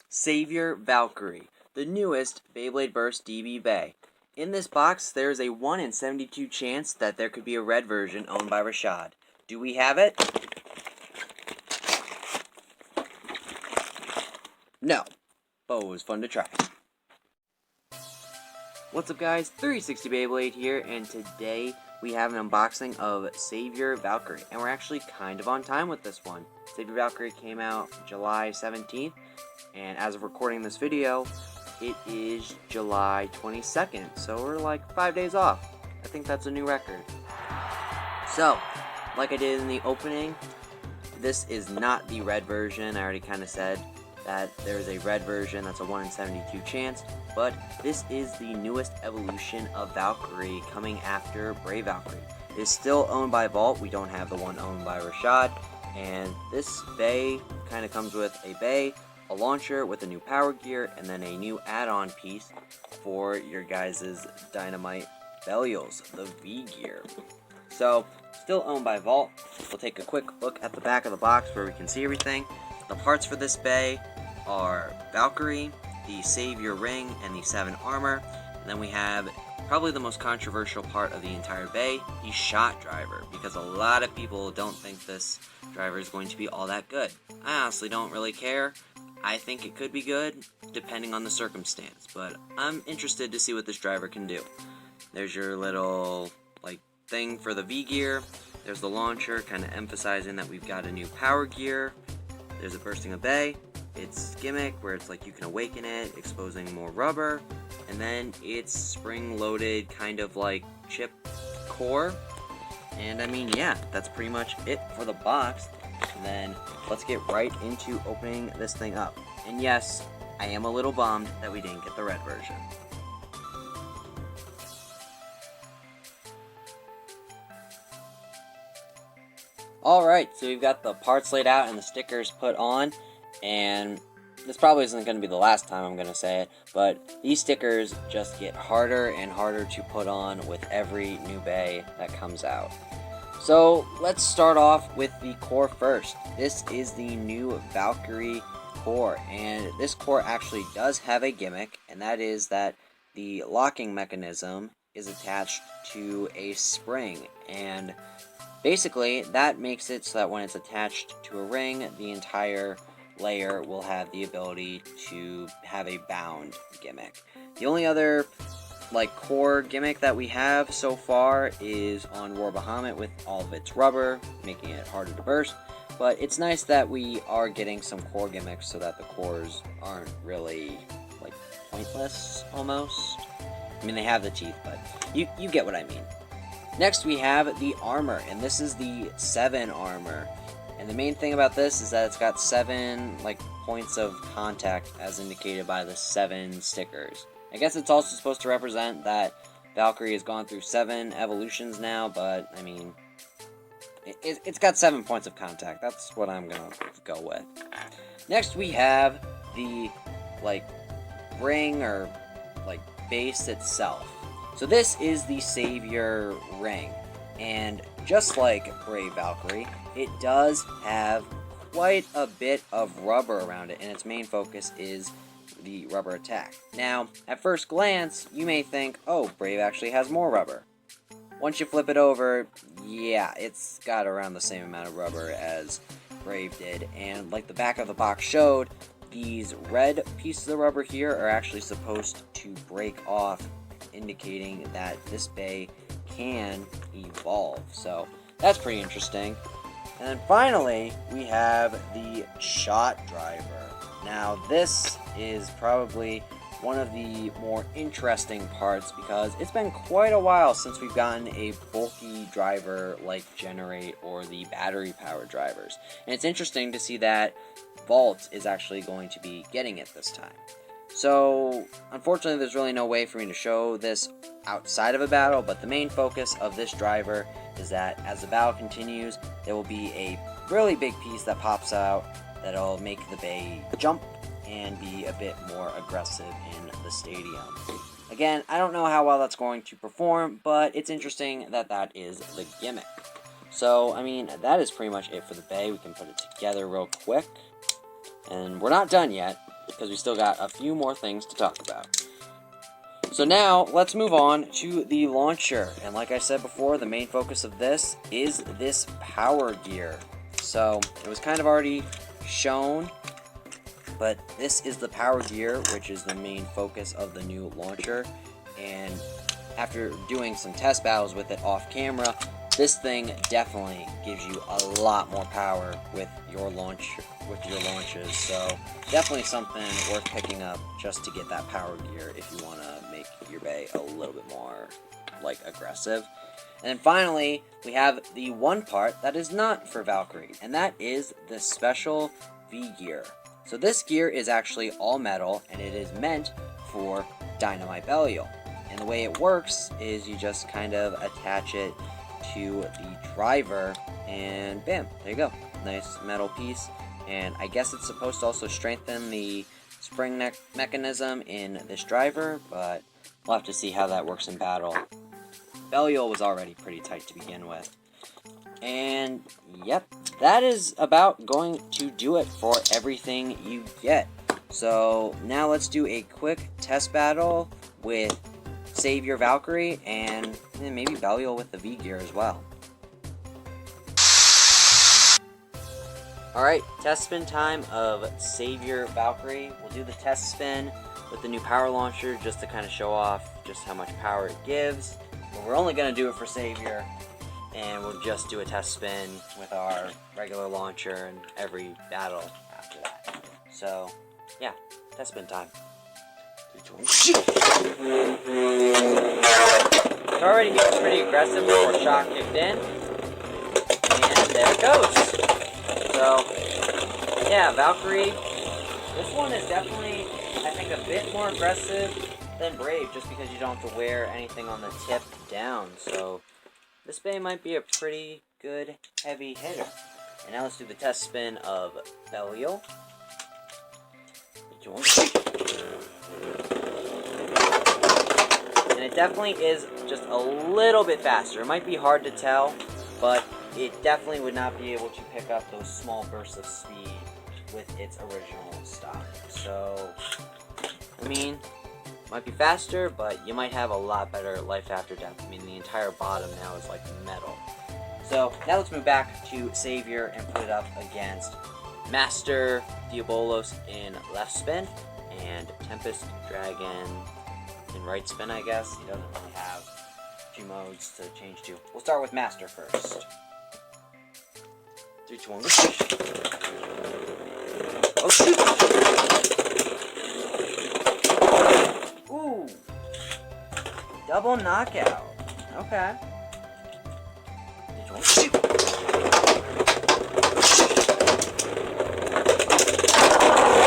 Savior Valkyrie, the newest Beyblade Burst DB Bay. In this box, there is a 1 in 72 chance that there could be a red version owned by Rashad. Do we have it? No, but it was fun to try. What's up guys, 360 Beyblade here, and today we have an unboxing of Savior Valkyrie, and we're actually kind of on time with this one. Savior Valkyrie came out July 17th, and as of recording this video, it is July 22nd, so we're like 5 days off. I think that's a new record. So, like I did in the opening, this is not the red version. I already kind of said that there's a red version that's a 1 in 72 chance, but this is the newest evolution of Valkyrie coming after Brave Valkyrie. It is still owned by Vault. We don't have the one owned by Rashad, and this bay kind of comes with a bay, a launcher with a new power gear, and then a new add-on piece for your guys' Dynamite Belials, the V gear. So, still owned by Vault. We'll take a quick look at the back of the box where we can see everything. The parts for this bay are Valkyrie, the Savior ring, and the 7 armor. And then we have probably the most controversial part of the entire bay, the shot driver, because a lot of people don't think this driver is going to be all that good. I honestly don't really care. I think it could be good, depending on the circumstance, but I'm interested to see what this driver can do. There's your little, thing for the V gear. There's the launcher, kind of emphasizing that we've got a new power gear. There's a bursting a bay. It's gimmick, where it's like you can awaken it, exposing more rubber. And then it's spring-loaded, kind of like chip core. And I mean, yeah, that's pretty much it for the box. And then let's get right into opening this thing up. And yes, I am a little bummed that we didn't get the red version. Alright, so we've got the parts laid out and the stickers put on, and this probably isn't going to be the last time I'm going to say it, but these stickers just get harder and harder to put on with every new bay that comes out. So let's start off with the core first. This is the new Valkyrie core, and this core actually does have a gimmick, and that is that the locking mechanism is attached to a spring, and basically, that makes it so that when it's attached to a ring, the entire layer will have the ability to have a bound gimmick. The only other, core gimmick that we have so far is on Roar Bahamut with all of its rubber, making it harder to burst. But it's nice that we are getting some core gimmicks so that the cores aren't really, pointless, almost. I mean, they have the teeth, but you get what I mean. Next we have the armor, and this is the 7 armor. And the main thing about this is that it's got 7 points of contact as indicated by the 7 stickers. I guess it's also supposed to represent that Valkyrie has gone through 7 evolutions now, but I mean, it's got 7 points of contact. That's what I'm gonna go with. Next we have the ring or base itself. So this is the Savior ring, and just like Brave Valkyrie, it does have quite a bit of rubber around it, and its main focus is the rubber attack. Now, at first glance, you may think, oh, Brave actually has more rubber. Once you flip it over, yeah, it's got around the same amount of rubber as Brave did, and like the back of the box showed, these red pieces of rubber here are actually supposed to break off, indicating that this bay can evolve. So that's pretty interesting. And then finally, we have the shot driver. Now this is probably one of the more interesting parts because it's been quite a while since we've gotten a bulky driver like Generate or the battery powered drivers. And it's interesting to see that Vault is actually going to be getting it this time. So, unfortunately, there's really no way for me to show this outside of a battle, but the main focus of this driver is that as the battle continues, there will be a really big piece that pops out that'll make the bay jump and be a bit more aggressive in the stadium. Again, I don't know how well that's going to perform, but it's interesting that that is the gimmick. So, I mean, that is pretty much it for the bay. We can put it together real quick. And we're not done yet. because we still got a few more things to talk about. So now, let's move on to the launcher. And like I said before, the main focus of this is this power gear. So, it was kind of already shown, but this is the power gear, which is the main focus of the new launcher. And after doing some test battles with it off camera, this thing definitely gives you a lot more power with your launches. So definitely something worth picking up just to get that power gear if you want to make your bay a little bit more like aggressive. And then finally, we have the one part that is not for Valkyrie, and that is the special V gear. So this gear is actually all metal, and it is meant for Dynamite Belial. And the way it works is you just kind of attach it to the driver, and bam, there you go. Nice metal piece. And I guess it's supposed to also strengthen the spring mechanism in this driver, but we'll have to see how that works in battle. Belial was already pretty tight to begin with. And yep, that is about going to do it for everything you get. So now let's do a quick test battle with Savior Valkyrie and maybe Belial with the V gear as well. Alright, test spin time of Savior Valkyrie. We'll do the test spin with the new power launcher just to kind of show off just how much power it gives. But we're only going to do it for Savior, and we'll just do a test spin with our regular launcher and every battle after that. So, yeah, test spin time. It's already getting pretty aggressive before shock kicked in. And there it goes. So, yeah, Valkyrie, this one is definitely, I think, a bit more aggressive than Brave, just because you don't have to wear anything on the tip down. So, this bay might be a pretty good heavy hitter. And now let's do the test spin of Belial. And it definitely is just a little bit faster. It might be hard to tell, but it definitely would not be able to pick up those small bursts of speed with its original stock. So, I mean, might be faster, but you might have a lot better life after death. I mean, the entire bottom now is like metal. So, now let's move back to Savior and put it up against Master Diabolos in left spin and Tempest Dragon in right spin, I guess. He doesn't really have two modes to change to. We'll start with Master first. 3, 2, 1, go. Oh, shoot! Ooh! Double knockout. Okay. 3, 2, 1, shoot!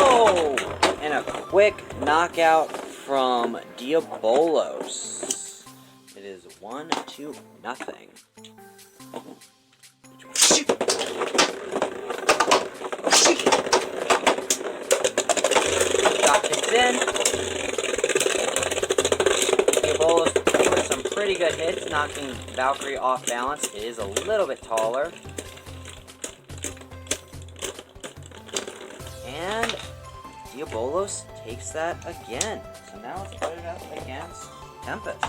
Oh! And a quick knockout from Diabolos. It is 1-0. Oh. Shot kicked in. Diabolos doing some pretty good hits, knocking Valkyrie off balance. It is a little bit taller. And Diabolos takes that again. So now let's put it up against Tempest.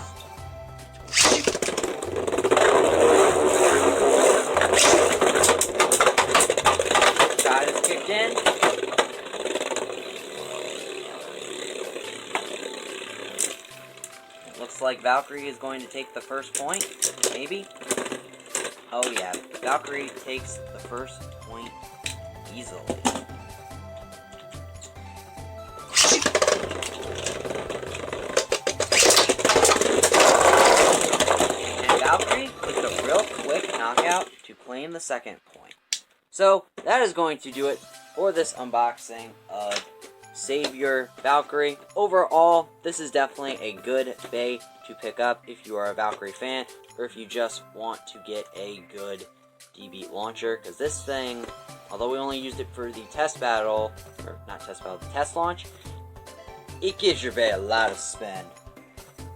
Shot is kicked in. It looks like Valkyrie is going to take the first point. Maybe? Oh yeah, Valkyrie takes the first point easily. Valkyrie takes a real quick knockout to claim the second point. So, that is going to do it for this unboxing of Savior Valkyrie. Overall, this is definitely a good bay to pick up if you are a Valkyrie fan, or if you just want to get a good DB launcher, because this thing, although we only used it for the test battle, or not test battle, the test launch, it gives your bay a lot of spin.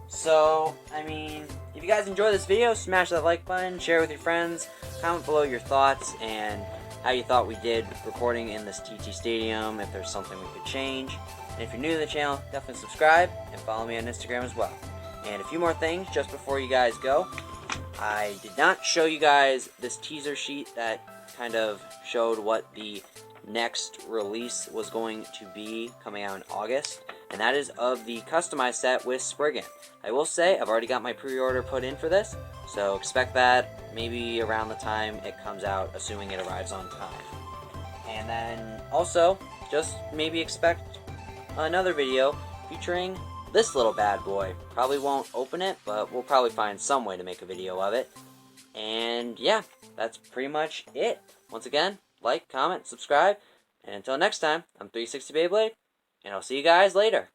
So, I mean, if you guys enjoyed this video, smash that like button, share it with your friends, comment below your thoughts, and how you thought we did recording in this TT Stadium, if there's something we could change. And if you're new to the channel, definitely subscribe and follow me on Instagram as well. And a few more things just before you guys go. I did not show you guys this teaser sheet that kind of showed what the next release was going to be coming out in August, and that is of the customized set with Spriggan. I will say I've already got my pre-order put in for this, so expect that maybe around the time it comes out, assuming it arrives on time. And then also just maybe expect another video featuring this little bad boy. Probably won't open it, but we'll probably find some way to make a video of it. And yeah, that's pretty much it. Once again, like, comment, subscribe, and until next time, I'm 360 Beyblade, and I'll see you guys later.